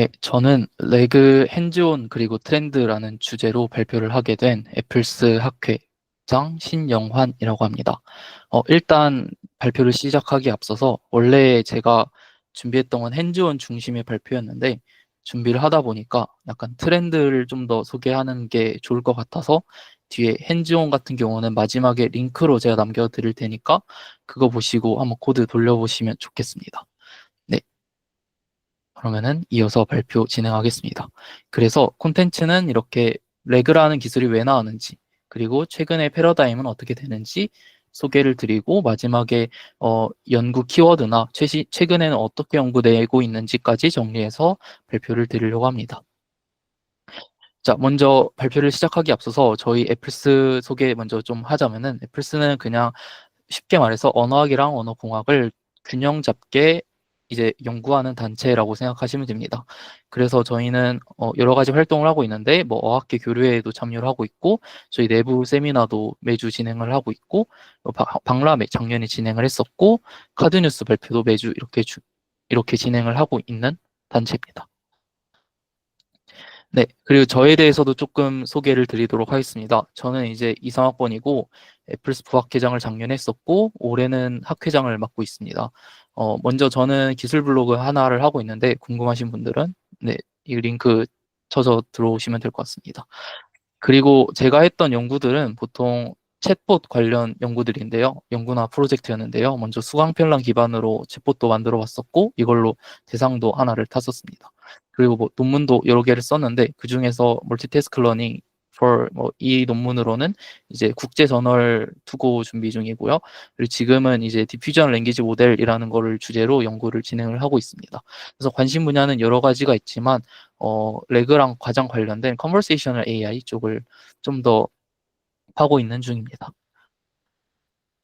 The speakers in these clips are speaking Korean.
네, 저는 레그 핸즈온 그리고 트렌드라는 주제로 발표를 하게 된 애플스 학회장 신영환이라고 합니다. 일단 발표를 시작하기 앞서서 원래 제가 준비했던 건 핸즈온 중심의 발표였는데 준비를 하다 보니까 약간 트렌드를 좀 더 소개하는 게 좋을 것 같아서 뒤에 핸즈온 같은 경우는 마지막에 링크로 제가 남겨드릴 테니까 그거 보시고 한번 코드 돌려보시면 좋겠습니다. 네. 그러면은 이어서 발표 진행하겠습니다. 그래서 콘텐츠는 이렇게 레그라는 기술이 왜 나왔는지, 그리고 최근의 패러다임은 어떻게 되는지 소개를 드리고 마지막에 연구 키워드나 최근에는 어떻게 연구되고 있는지까지 정리해서 발표를 드리려고 합니다. 자, 먼저 발표를 시작하기 앞서서 저희 애플스 소개 먼저 좀 하자면은 애플스는 그냥 쉽게 말해서 언어학이랑 언어공학을 균형 잡게 이제 연구하는 단체라고 생각하시면 됩니다. 그래서 저희는 여러 가지 활동을 하고 있는데 뭐 어학계 교류회에도 참여를 하고 있고 저희 내부 세미나도 매주 진행을 하고 있고 박람회 작년에 진행을 했었고 카드뉴스 발표도 매주 이렇게 진행을 하고 있는 단체입니다. 네, 그리고 저에 대해서도 조금 소개를 드리도록 하겠습니다. 저는 이제 23학번이고 애플스 부학회장을 작년에 했었고 올해는 학회장을 맡고 있습니다. 먼저 저는 기술 블로그 하나를 하고 있는데 궁금하신 분들은 네, 이 링크 쳐서 들어오시면 될 것 같습니다. 그리고 제가 했던 연구들은 보통 챗봇 관련 연구들인데요. 연구나 프로젝트였는데요. 먼저 수강편란 기반으로 챗봇도 만들어 봤었고 이걸로 대상도 하나를 탔었습니다. 그리고 뭐 논문도 여러 개를 썼는데 그중에서 멀티태스크 러닝 for 이 논문으로는 이제 국제 저널 투고 준비 중이고요. 그리고 지금은 이제 디퓨전 랭귀지 모델이라는 거를 주제로 연구를 진행을 하고 있습니다. 그래서 관심 분야는 여러 가지가 있지만 레그랑 가장 관련된 컨버세이셔널 AI 쪽을 좀 더 하고 있는 중입니다.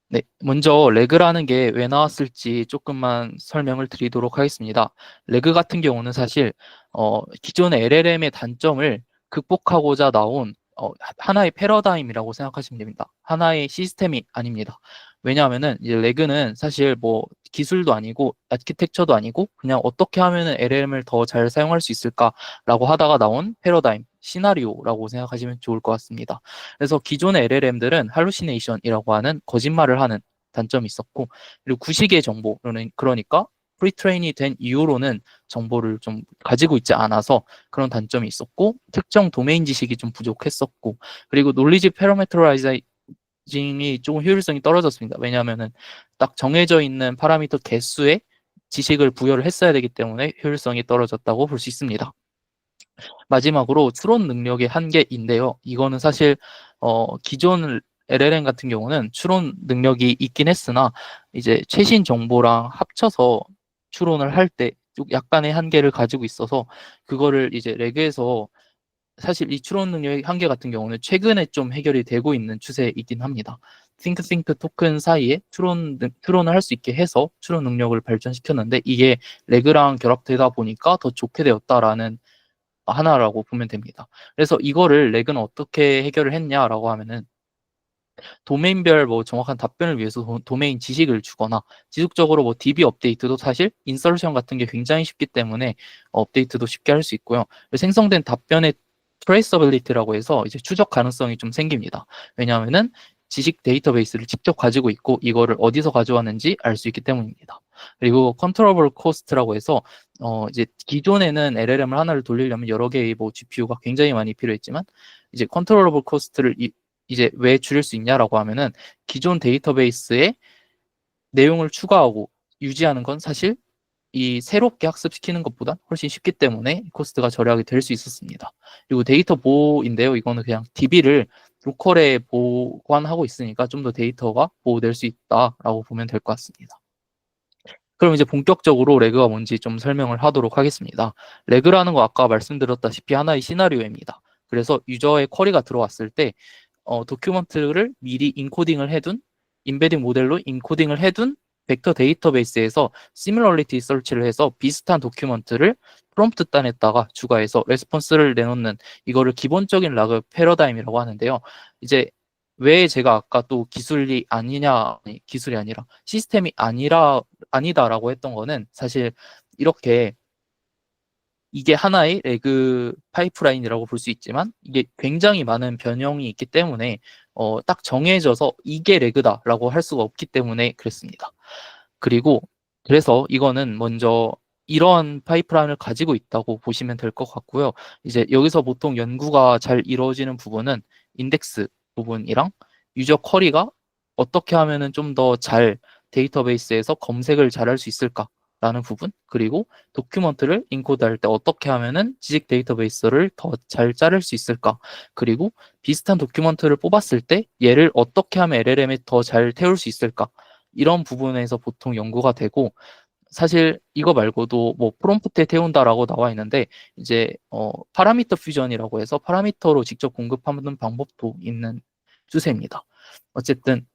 네, 먼저 레그라는 게 왜 나왔을지 조금만 설명을 드리도록 하겠습니다. 레그 같은 경우는 사실 기존의 LLM의 단점을 극복하고자 나온 하나의 패러다임이라고 생각하시면 됩니다. 하나의 시스템이 아닙니다. 왜냐하면은 이제 레그는 사실 뭐 기술도 아니고 아키텍처도 아니고 그냥 어떻게 하면은 LLM을 더 잘 사용할 수 있을까라고 하다가 나온 패러다임, 시나리오라고 생각하시면 좋을 것 같습니다. 그래서 기존의 LLM들은 할루시네이션이라고 하는 거짓말을 하는 단점이 있었고, 그리고 구식의 정보는 그러니까 프리트레인이 된 이후로는 정보를 좀 가지고 있지 않아서 그런 단점이 있었고, 특정 도메인 지식이 좀 부족했었고, 그리고 논리지 패러메트라이징이 조금 효율성이 떨어졌습니다. 왜냐하면은 딱 정해져 있는 파라미터 개수의 지식을 부여를 했어야 되기 때문에 효율성이 떨어졌다고 볼 수 있습니다. 마지막으로 추론 능력의 한계인데요. 이거는 사실 기존 LLM 같은 경우는 추론 능력이 있긴 했으나 이제 최신 정보랑 합쳐서 추론을 할 때 약간의 한계를 가지고 있어서 그거를 이제 레그에서 사실 이 추론 능력의 한계 같은 경우는 최근에 좀 해결이 되고 있는 추세이긴 합니다. 싱크 토큰 사이에 추론을 할 수 있게 해서 추론 능력을 발전시켰는데 이게 레그랑 결합되다 보니까 더 좋게 되었다라는 하나라고 보면 됩니다. 그래서 이거를 렉은 어떻게 해결을 했냐라고 하면은 도메인별 뭐 정확한 답변을 위해서 도메인 지식을 주거나 지속적으로 뭐 DB 업데이트도 사실 인설션 같은 게 굉장히 쉽기 때문에 업데이트도 쉽게 할 수 있고요. 생성된 답변의 트레이서빌리티라고 해서 이제 추적 가능성이 좀 생깁니다. 왜냐하면은 지식 데이터베이스를 직접 가지고 있고 이거를 어디서 가져왔는지 알 수 있기 때문입니다. 그리고 컨트롤러블 코스트라고 해서 이제 기존에는 LLM을 하나를 돌리려면 여러 개의 뭐 GPU가 굉장히 많이 필요했지만 이제 컨트롤러블 코스트를 이제 왜 줄일 수 있냐라고 하면은 기존 데이터베이스에 내용을 추가하고 유지하는 건 사실 이 새롭게 학습시키는 것보다 훨씬 쉽기 때문에 코스트가 절약이 될 수 있었습니다. 그리고 데이터 보호인데요. 이거는 그냥 DB를 로컬에 보관하고 있으니까 좀 더 데이터가 보호될 수 있다라고 보면 될 것 같습니다. 그럼 이제 본격적으로 레그가 뭔지 좀 설명을 하도록 하겠습니다. 레그라는 거 아까 말씀드렸다시피 하나의 시나리오입니다. 그래서 유저의 쿼리가 들어왔을 때 도큐먼트를 미리 인코딩을 해둔 인베딩 모델로 인코딩을 해둔 벡터 데이터베이스에서 시뮬러리티 설치를 해서 비슷한 도큐먼트를 프롬프트 단에다가 추가해서 레스폰스를 내놓는 이거를 기본적인 라그 패러다임이라고 하는데요. 이제 왜 제가 아까 또 기술이 아니냐, 아니, 기술이 아니라 시스템이 아니다라고 했던 거는 사실 이렇게 이게 하나의 레그 파이프라인이라고 볼 수 있지만 이게 굉장히 많은 변형이 있기 때문에 딱 정해져서 이게 레그다라고 할 수가 없기 때문에 그랬습니다. 그리고 그래서 이거는 먼저 이런 파이프라인을 가지고 있다고 보시면 될 것 같고요. 이제 여기서 보통 연구가 잘 이루어지는 부분은 인덱스 부분이랑 유저 쿼리가 어떻게 하면은 좀 더 잘 데이터베이스에서 검색을 잘 할 수 있을까라는 부분, 그리고 도큐먼트를 인코드할 때 어떻게 하면은 지식 데이터베이스를 더 잘 자를 수 있을까, 그리고 비슷한 도큐먼트를 뽑았을 때 얘를 어떻게 하면 LLM에 더 잘 태울 수 있을까, 이런 부분에서 보통 연구가 되고, 사실 이거 말고도 뭐 프롬프트에 태운다라고 나와 있는데 이제 파라미터 퓨전이라고 해서 파라미터로 직접 공급하는 방법도 있는 추세입니다. 어쨌든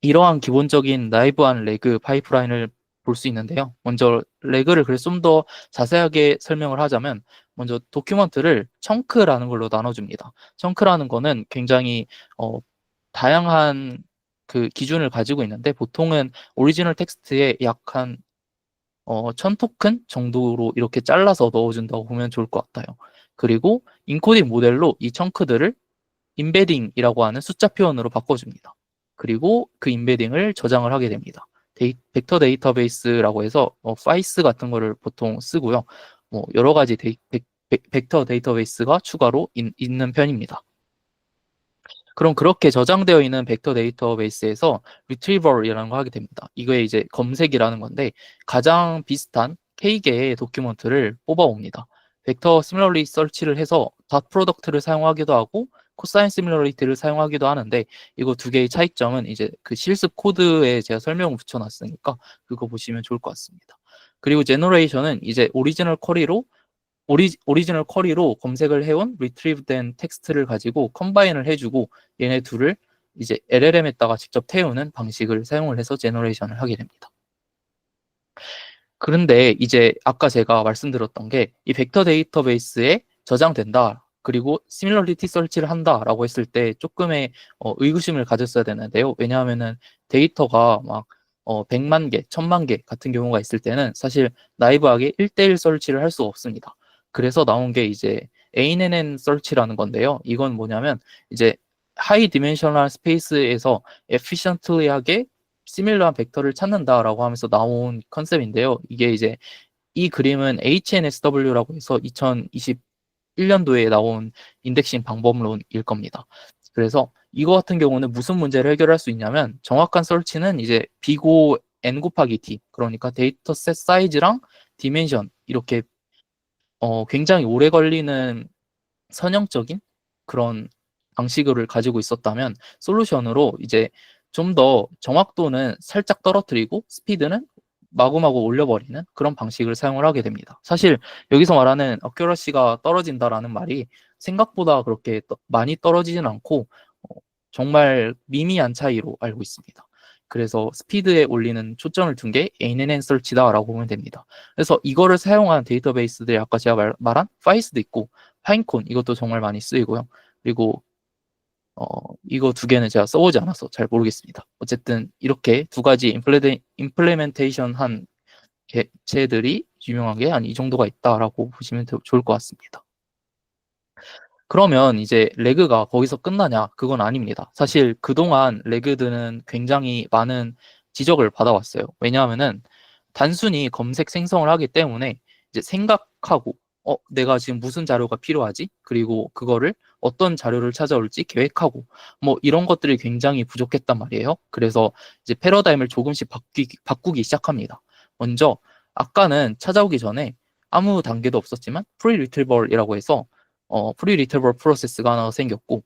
이러한 기본적인 나이브한 레그 파이프라인을 볼 수 있는데요. 먼저 레그를 그래서 좀 더 자세하게 설명을 하자면 먼저 도큐먼트를 청크라는 걸로 나눠줍니다. 청크라는 거는 굉장히 다양한 그 기준을 가지고 있는데 보통은 오리지널 텍스트에 약한 1000토큰 정도로 이렇게 잘라서 넣어준다고 보면 좋을 것 같아요. 그리고 인코딩 모델로 이 청크들을 임베딩이라고 하는 숫자 표현으로 바꿔줍니다. 그리고 그 임베딩을 저장을 하게 됩니다. 벡터 데이터베이스라고 해서 파이스 같은 거를 보통 쓰고요. 뭐 여러 가지 벡터 데이터베이스가 추가로 있는 편입니다. 그럼 그렇게 저장되어 있는 벡터 데이터베이스에서 retrieval이라는 걸 하게 됩니다. 이거에 이제 검색이라는 건데 가장 비슷한 K개의 도큐먼트를 뽑아옵니다. 벡터 시뮬러리 설치를 해서 닷 프로덕트를 사용하기도 하고 코사인 시뮬러리티를 사용하기도 하는데 이거 두 개의 차이점은 이제 그 실습 코드에 제가 설명을 붙여놨으니까 그거 보시면 좋을 것 같습니다. 그리고 제너레이션은 이제 오리지널 쿼리로 검색을 해온 리트리브된 텍스트를 가지고 컴바인을 해주고 얘네 둘을 이제 LLM에다가 직접 태우는 방식을 사용을 해서 제너레이션을 하게 됩니다. 그런데 이제 아까 제가 말씀드렸던 게 이 벡터 데이터베이스에 저장된다, 그리고 시밀러리티 설치를 한다라고 했을 때 조금의 의구심을 가졌어야 되는데요. 왜냐하면은 데이터가 막 100만 개, 1000만 개 같은 경우가 있을 때는 사실 나이브하게 1대1 설치를 할 수 없습니다. 그래서 나온 게 이제 ANN 설치라는 건데요. 이건 뭐냐면 이제 하이 디멘셔널 스페이스에서 에피션틀리하게 시밀러한 벡터를 찾는다라고 하면서 나온 컨셉인데요. 이게 이제 이 그림은 HNSW라고 해서 2021년도에 나온 인덱싱 방법론일 겁니다. 그래서 이거 같은 경우는 무슨 문제를 해결할 수 있냐면 정확한 설치는 이제 비고 n 곱하기 t, 그러니까 데이터셋 사이즈랑 디멘션 이렇게 굉장히 오래 걸리는 선형적인 그런 방식을 가지고 있었다면 솔루션으로 이제 좀 더 정확도는 살짝 떨어뜨리고 스피드는 마구마구 올려버리는 그런 방식을 사용을 하게 됩니다. 사실 여기서 말하는 어큐러시가 떨어진다라는 말이 생각보다 그렇게 많이 떨어지진 않고 정말 미미한 차이로 알고 있습니다. 그래서 스피드에 올리는 초점을 둔 게 ANN 설치다라고 보면 됩니다. 그래서 이거를 사용한 데이터베이스들이 아까 제가 말한 파이스도 있고 파인콘, 이것도 정말 많이 쓰이고요. 그리고 이거 두 개는 제가 써보지 않아서 잘 모르겠습니다. 어쨌든 이렇게 두 가지 임플레멘테이션 한 개체들이 유명한 게 한 이 정도가 있다라고 보시면 좋을 것 같습니다. 그러면 이제 레그가 거기서 끝나냐? 그건 아닙니다. 사실 그동안 레그들은 굉장히 많은 지적을 받아왔어요. 왜냐하면은 단순히 검색 생성을 하기 때문에 이제 생각하고 내가 지금 무슨 자료가 필요하지? 그리고 그거를 어떤 자료를 찾아올지 계획하고 뭐 이런 것들이 굉장히 부족했단 말이에요. 그래서 이제 패러다임을 조금씩 바꾸기 시작합니다. 먼저 아까는 찾아오기 전에 아무 단계도 없었지만 프리 리트리버이라고 해서 프리 리트리버 프로세스가 하나 생겼고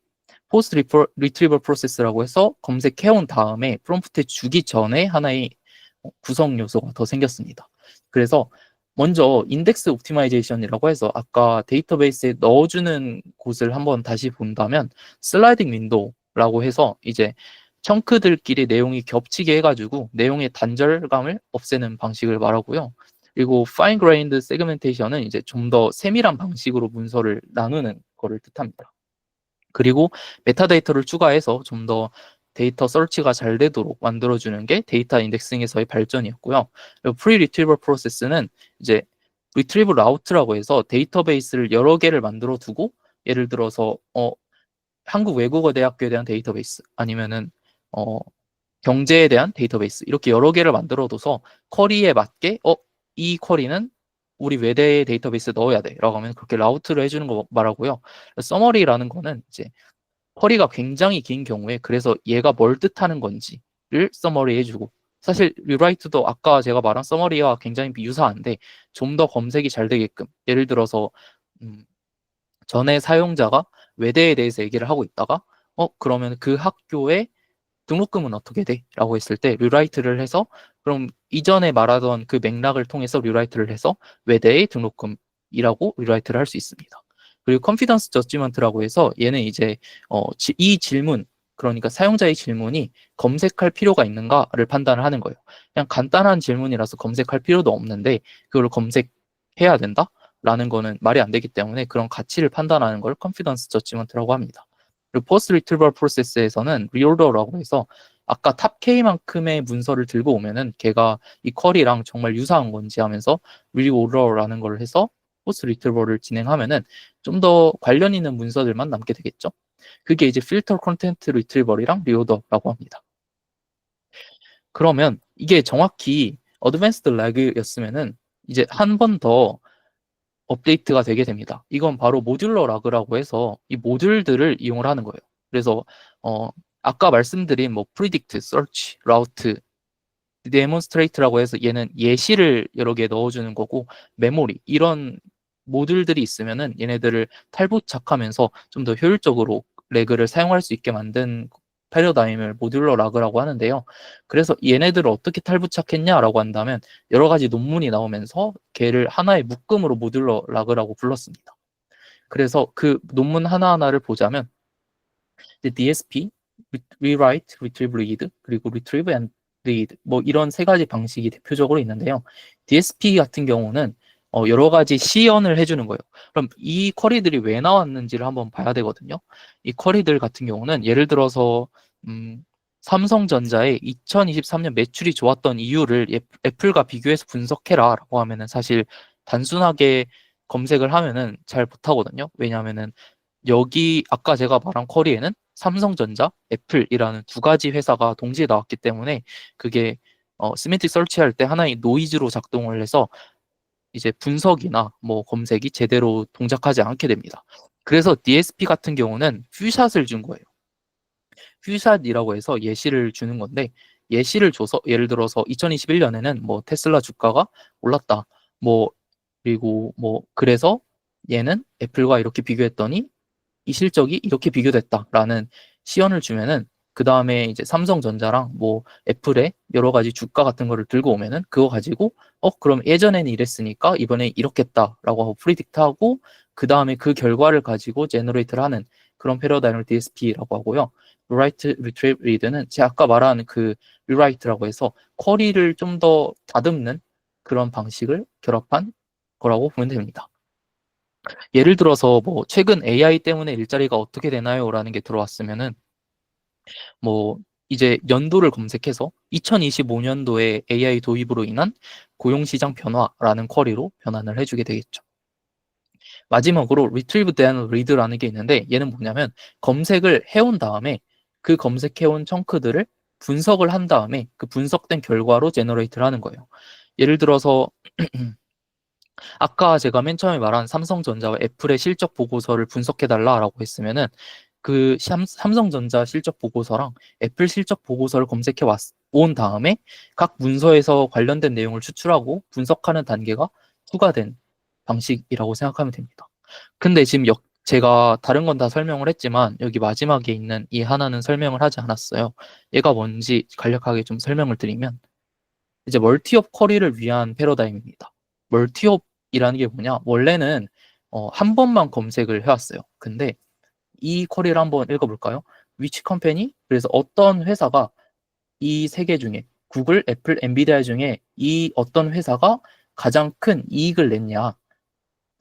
포스트 리트리버 프로세스라고 해서 검색해온 다음에 프롬프트에 주기 전에 하나의 구성 요소가 더 생겼습니다. 그래서 먼저 인덱스 옵티마이제이션이라고 해서 아까 데이터베이스에 넣어주는 곳을 한번 다시 본다면 슬라이딩 윈도우라고 해서 이제 청크들끼리 내용이 겹치게 해가지고 내용의 단절감을 없애는 방식을 말하고요. 그리고 fine grained segmentation은 이제 좀 더 세밀한 방식으로 문서를 나누는 거를 뜻합니다. 그리고 메타데이터를 추가해서 좀 더 데이터 설치가 잘 되도록 만들어주는 게 데이터 인덱싱에서의 발전이었고요. 그리고 프리 리트리버 프로세스는 이제 retrieve route라고 해서 데이터베이스를 여러 개를 만들어 두고, 예를 들어서 한국 외국어 대학교에 대한 데이터베이스, 아니면은 경제에 대한 데이터베이스, 이렇게 여러 개를 만들어 둬서 쿼리에 맞게 이 쿼리는 우리 외대 데이터베이스에 넣어야 돼 라고 하면 그렇게 라우트를 해주는 거 말하고요. 서머리라는 거는 이제 쿼리가 굉장히 긴 경우에, 그래서 얘가 뭘 뜻하는 건지를 서머리 해주고, 사실 리라이트도 아까 제가 말한 서머리와 굉장히 유사한데 좀 더 검색이 잘 되게끔, 예를 들어서 전에 사용자가 외대에 대해서 얘기를 하고 있다가 그러면 그 학교의 등록금은 어떻게 돼? 라고 했을 때 리라이트를 해서, 그럼 이전에 말하던 그 맥락을 통해서 리라이트를 해서 외대의 등록금이라고 리라이트를 할 수 있습니다. 그리고 컨피던스 저지먼트라고 해서 얘는 이제 이 질문, 그러니까 사용자의 질문이 검색할 필요가 있는가를 판단을 하는 거예요. 그냥 간단한 질문이라서 검색할 필요도 없는데 그걸 검색해야 된다? 라는 거는 말이 안 되기 때문에 그런 가치를 판단하는 걸 컨피던스 저지먼트라고 합니다. 그리고 포스트 리트리벌 프로세스에서는 리올더라고 해서 아까 탑 K만큼의 문서를 들고 오면은 걔가 이 쿼리랑 정말 유사한 건지 하면서 리올더라는 걸 해서 포스트 리트리벌을 진행하면은 좀 더 관련 있는 문서들만 남게 되겠죠. 그게 이제 필터 컨텐트 리트리버리랑 리오더라고 합니다. 그러면 이게 정확히 어드밴스드 래그였으면은 이제 한 번 더 업데이트가 되게 됩니다. 이건 바로 모듈러 라그라고 해서 이 모듈들을 이용을 하는 거예요. 그래서 아까 말씀드린 뭐 predict, search, route, demonstrate라고 해서 얘는 예시를 여러 개 넣어주는 거고, 메모리 이런 모듈들이 있으면은 얘네들을 탈부착하면서 좀 더 효율적으로 레그를 사용할 수 있게 만든 패러다임을 모듈러 라그라고 하는데요. 그래서 얘네들을 어떻게 탈부착했냐라고 한다면 여러 가지 논문이 나오면서 걔를 하나의 묶음으로 모듈러 라그라고 불렀습니다. 그래서 그 논문 하나하나를 보자면 DSP, Rewrite, Retrieve, Read, 그리고 Retrieve and Read, 뭐 이런 세 가지 방식이 대표적으로 있는데요. DSP 같은 경우는 여러 가지 시연을 해주는 거예요. 그럼 이 쿼리들이 왜 나왔는지를 한번 봐야 되거든요. 이 쿼리들 같은 경우는 예를 들어서 삼성전자의 2023년 매출이 좋았던 이유를 애플과 비교해서 분석해라 라고 하면은 사실 단순하게 검색을 하면은 잘 못하거든요. 왜냐하면은 여기 아까 제가 말한 쿼리에는 삼성전자, 애플이라는 두 가지 회사가 동시에 나왔기 때문에 그게 시멘틱 설치할 때 하나의 노이즈로 작동을 해서 이제 분석이나 뭐 검색이 제대로 동작하지 않게 됩니다. 그래서 DSP 같은 경우는 퓨샷을 준 거예요. 퓨샷이라고 해서 예시를 주는 건데, 예시를 줘서 예를 들어서 2021년에는 뭐 테슬라 주가가 올랐다. 뭐 그리고 뭐 그래서 얘는 애플과 이렇게 비교했더니 이 실적이 이렇게 비교됐다라는 시연을 주면은 그 다음에 이제 삼성전자랑 뭐 애플의 여러 가지 주가 같은 거를 들고 오면은 그거 가지고 그럼 예전에는 이랬으니까 이번에 이렇겠다라고 하고 프리딕트하고 그 다음에 그 결과를 가지고 제너레이트를 하는 그런 패러다임을 DSP라고 하고요. Write, Retrieve, Read는 제가 아까 말한 그 Rewrite라고 해서 쿼리를 좀 더 다듬는 그런 방식을 결합한 거라고 보면 됩니다. 예를 들어서 뭐 최근 AI 때문에 일자리가 어떻게 되나요? 라는 게 들어왔으면은 뭐 이제 연도를 검색해서 2025년도에 AI 도입으로 인한 고용시장 변화라는 쿼리로 변환을 해주게 되겠죠. 마지막으로 retrieve then read라는 게 있는데 얘는 뭐냐면 검색을 해온 다음에 그 검색해온 청크들을 분석을 한 다음에 그 분석된 결과로 제너레이트를 하는 거예요. 예를 들어서 아까 제가 맨 처음에 말한 삼성전자와 애플의 실적 보고서를 분석해달라라고 했으면은 그 삼성전자 실적 보고서랑 애플 실적 보고서를 검색해 온 다음에 각 문서에서 관련된 내용을 추출하고 분석하는 단계가 추가된 방식이라고 생각하면 됩니다. 근데 지금 제가 다른 건 다 설명을 했지만 여기 마지막에 있는 이 하나는 설명을 하지 않았어요. 얘가 뭔지 간략하게 좀 설명을 드리면 이제 멀티옵 쿼리를 위한 패러다임입니다. 멀티옵이라는 게 뭐냐? 원래는 한 번만 검색을 해왔어요. 근데 이 쿼리를 한번 읽어볼까요? Which company? 그래서 어떤 회사가 이 세 개 중에 구글, 애플, 엔비디아 중에 이 어떤 회사가 가장 큰 이익을 냈냐?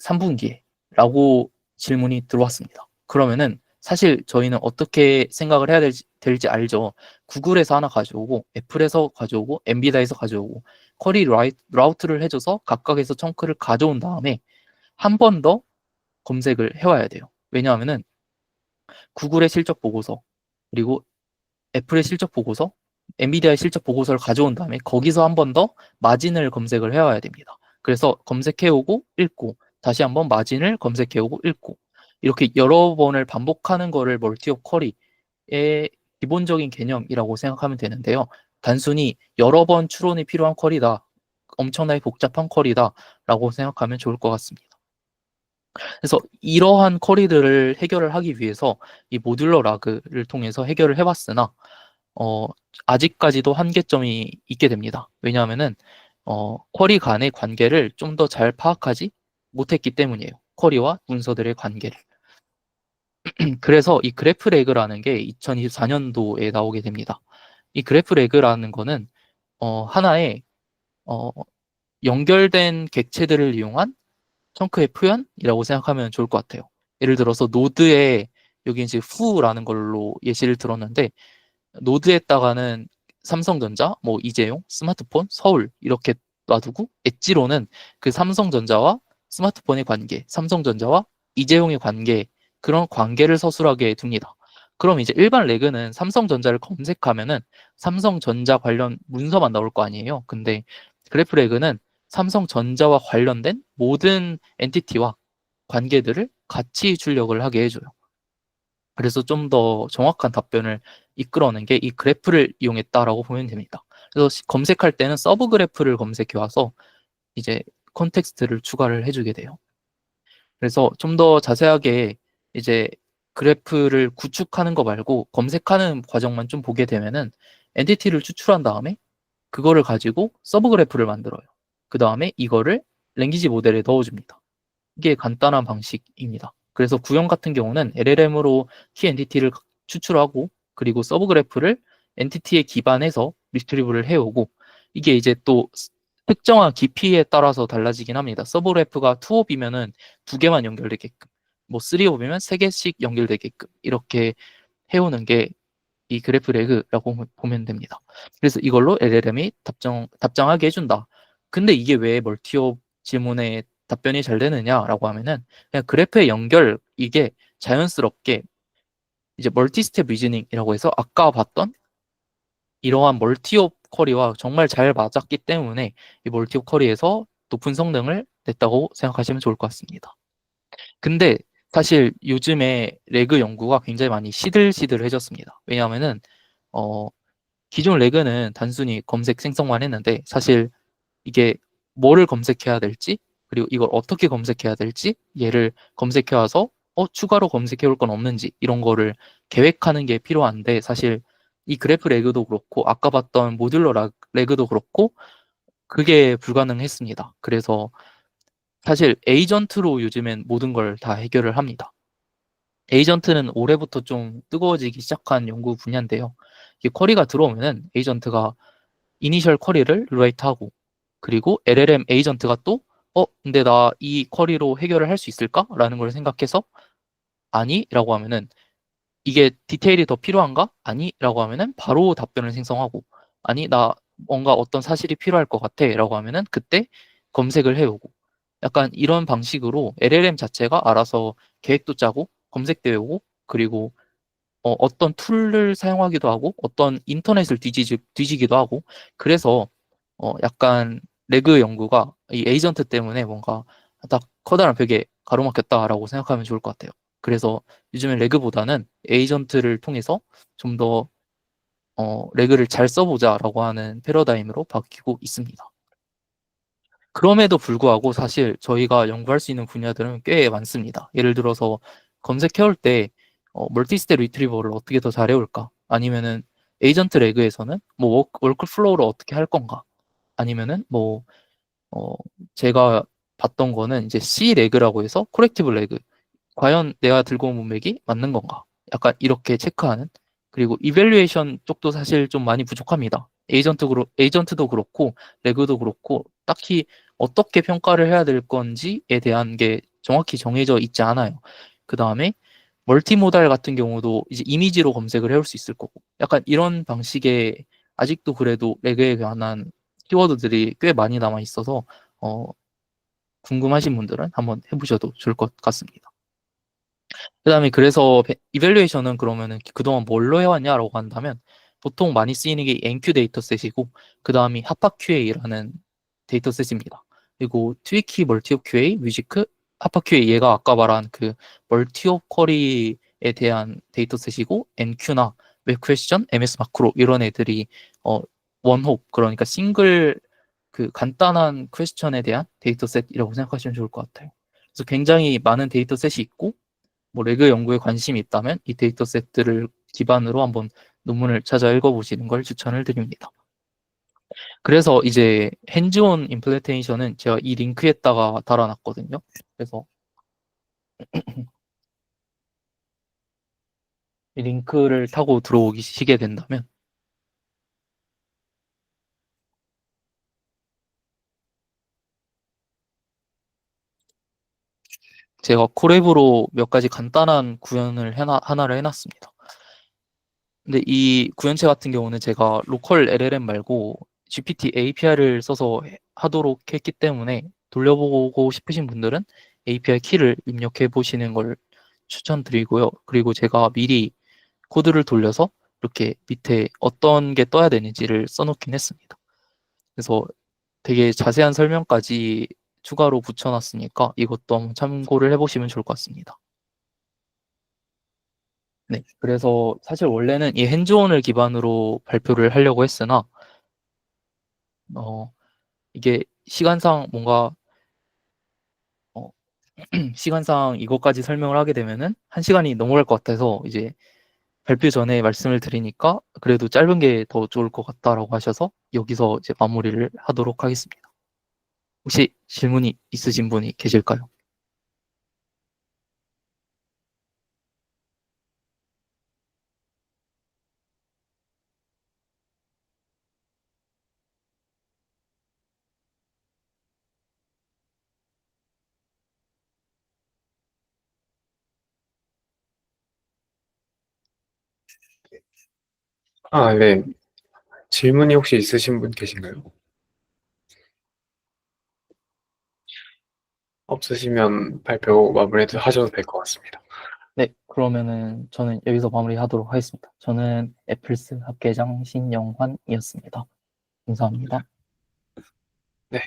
3분기에 라고 질문이 들어왔습니다. 그러면은 사실 저희는 어떻게 생각을 해야 될지 알죠. 구글에서 하나 가져오고, 애플에서 가져오고, 엔비디아에서 가져오고, 쿼리 라우트를 해줘서 각각에서 청크를 가져온 다음에 한 번 더 검색을 해와야 돼요. 왜냐하면은 구글의 실적 보고서, 그리고 애플의 실적 보고서, 엔비디아의 실적 보고서를 가져온 다음에 거기서 한 번 더 마진을 검색을 해와야 됩니다. 그래서 검색해오고 읽고 다시 한번 마진을 검색해오고 읽고 이렇게 여러 번을 반복하는 거를 멀티옵 쿼리의 기본적인 개념이라고 생각하면 되는데요. 단순히 여러 번 추론이 필요한 쿼리다, 엄청나게 복잡한 쿼리다 라고 생각하면 좋을 것 같습니다. 그래서 이러한 쿼리들을 해결을 하기 위해서 이 모듈러 라그를 통해서 해결을 해봤으나 어, 아직까지도 한계점이 있게 됩니다. 왜냐하면은 쿼리 간의 관계를 좀 더 잘 파악하지 못했기 때문이에요. 쿼리와 문서들의 관계를. 그래서 이 그래프 레그라는 게 2024년도에 나오게 됩니다. 이 그래프 레그라는 거는 하나의 어, 연결된 객체들을 이용한 청크의 표현이라고 생각하면 좋을 것 같아요. 예를 들어서 노드에 여기 이제 후라는 걸로 예시를 들었는데 노드에다가는 삼성전자, 뭐 이재용, 스마트폰, 서울 이렇게 놔두고 엣지로는 그 삼성전자와 스마트폰의 관계, 삼성전자와 이재용의 관계 그런 관계를 서술하게 둡니다. 그럼 이제 일반 레그는 삼성전자를 검색하면은 삼성전자 관련 문서만 나올 거 아니에요. 근데 그래프 레그는 삼성전자와 관련된 모든 엔티티와 관계들을 같이 출력을 하게 해줘요. 그래서 좀 더 정확한 답변을 이끌어낸 게 이 그래프를 이용했다라고 보면 됩니다. 그래서 검색할 때는 서브 그래프를 검색해 와서 이제 컨텍스트를 추가를 해주게 돼요. 그래서 좀 더 자세하게 이제 그래프를 구축하는 거 말고 검색하는 과정만 좀 보게 되면은 엔티티를 추출한 다음에 그거를 가지고 서브 그래프를 만들어요. 그 다음에 이거를 랭귀지 모델에 넣어줍니다. 이게 간단한 방식입니다. 그래서 구형 같은 경우는 LLM으로 키 엔티티를 추출하고 그리고 서브 그래프를 엔티티에 기반해서 리트리브를 해오고 이게 이제 또 특정한 깊이에 따라서 달라지긴 합니다. 서브 그래프가 2옵이면은 2개만 연결되게끔 뭐 3옵이면 3개씩 연결되게끔 이렇게 해오는 게 이 그래프 레그라고 보면 됩니다. 그래서 이걸로 LLM이 답장하게 해준다. 근데 이게 왜 멀티옵 질문에 답변이 잘 되느냐라고 하면은 그냥 그래프의 연결 이게 자연스럽게 이제 멀티 스텝 리즈닝이라고 해서 아까 봤던 이러한 멀티옵 쿼리와 정말 잘 맞았기 때문에 이 멀티옵 쿼리에서 높은 성능을 냈다고 생각하시면 좋을 것 같습니다. 근데 사실 요즘에 레그 연구가 굉장히 많이 시들시들해졌습니다. 왜냐하면은 기존 레그는 단순히 검색 생성만 했는데 사실 이게 뭐를 검색해야 될지 그리고 이걸 어떻게 검색해야 될지 얘를 검색해 와서 추가로 검색해 올 건 없는지 이런 거를 계획하는 게 필요한데 사실 이 그래프 레그도 그렇고 아까 봤던 모듈러 레그도 그렇고 그게 불가능했습니다. 그래서 사실 에이전트로 요즘엔 모든 걸 다 해결을 합니다. 에이전트는 올해부터 좀 뜨거워지기 시작한 연구 분야인데요. 이 쿼리가 들어오면은 에이전트가 이니셜 쿼리를 라이트하고 그리고 LLM 에이전트가 또 근데 나 이 쿼리로 해결을 할 수 있을까? 라는 걸 생각해서 아니? 라고 하면은 이게 디테일이 더 필요한가? 아니? 라고 하면은 바로 답변을 생성하고 아니 나 뭔가 어떤 사실이 필요할 것 같아 라고 하면은 그때 검색을 해오고 약간 이런 방식으로 LLM 자체가 알아서 계획도 짜고 검색도 해오고 그리고 어떤 툴을 사용하기도 하고 어떤 인터넷을 뒤지기도 하고 그래서 약간 레그 연구가 이 에이전트 때문에 뭔가 딱 커다란 벽에 가로막혔다라고 생각하면 좋을 것 같아요. 그래서 요즘엔 레그보다는 에이전트를 통해서 좀 더 레그를 잘 써보자라고 하는 패러다임으로 바뀌고 있습니다. 그럼에도 불구하고 사실 저희가 연구할 수 있는 분야들은 꽤 많습니다. 예를 들어서 검색해올 때 멀티스텝 리트리버를 어떻게 더 잘해올까? 아니면은 에이전트 레그에서는 뭐 워크플로우를 어떻게 할 건가? 아니면은 뭐 어, 제가 봤던 거는 이제 C 레그라고 해서 코렉티브 레그. 과연 내가 들고 온 문맥이 맞는 건가? 약간 이렇게 체크하는. 그리고 이밸류에이션 쪽도 사실 좀 많이 부족합니다. 에이전트도 그렇고, 레그도 그렇고, 딱히 어떻게 평가를 해야 될 건지에 대한 게 정확히 정해져 있지 않아요. 그 다음에 멀티모달 같은 경우도 이제 이미지로 검색을 해올 수 있을 거고 약간 이런 방식의 아직도 그래도 레그에 관한 키워드들이 꽤 많이 남아 있어서 궁금하신 분들은 한번 해보셔도 좋을 것 같습니다. 그다음에 그래서 이밸류에이션은 그러면은 그동안 뭘로 해왔냐라고 한다면 보통 많이 쓰이는 게 NQ 데이터셋이고 그다음이 하파 QA라는 데이터셋입니다. 그리고 트위키 멀티옵 QA, 뮤지크, 하파 QA 얘가 아까 말한 그 멀티옵 쿼리에 대한 데이터셋이고 NQ나 웹 퀘스천, MS 마크로 이런 애들이 원홉 그러니까 싱글 그 간단한 퀘스천에 대한 데이터셋이라고 생각하시면 좋을 것 같아요. 그래서 굉장히 많은 데이터셋이 있고 뭐 레그 연구에 관심이 있다면 이 데이터셋들을 기반으로 한번 논문을 찾아 읽어보시는 걸 추천을 드립니다. 그래서 이제 핸즈온 임플레테이션은 제가 이 링크에다가 달아놨거든요. 그래서 이 링크를 타고 들어오시게 된다면 제가 콜앱으로 몇 가지 간단한 구현을 하나를 해놨습니다. 근데 이 구현체 같은 경우는 제가 로컬 LLM 말고 GPT API를 써서 하도록 했기 때문에 돌려보고 싶으신 분들은 API 키를 입력해 보시는 걸 추천드리고요. 그리고 제가 미리 코드를 돌려서 이렇게 밑에 어떤 게 떠야 되는지를 써놓긴 했습니다. 그래서 되게 자세한 설명까지 추가로 붙여놨으니까 이것도 한번 참고를 해보시면 좋을 것 같습니다. 네, 그래서 사실 원래는 이 핸즈온을 기반으로 발표를 하려고 했으나 어, 이게 시간상 뭔가 어, 시간상 이것까지 설명을 하게 되면은 한 시간이 넘어갈 것 같아서 이제 발표 전에 말씀을 드리니까 그래도 짧은 게 더 좋을 것 같다라고 하셔서 여기서 이제 마무리를 하도록 하겠습니다. 혹시 질문이 있으신 분이 계실까요? 아, 네. 질문이 혹시 있으신 분 계신가요? 없으시면 발표 마무리해도 하셔도 될 것 같습니다. 네, 그러면은 저는 여기서 마무리하도록 하겠습니다. 저는 애플스 학계장 신영환이었습니다. 감사합니다. 네.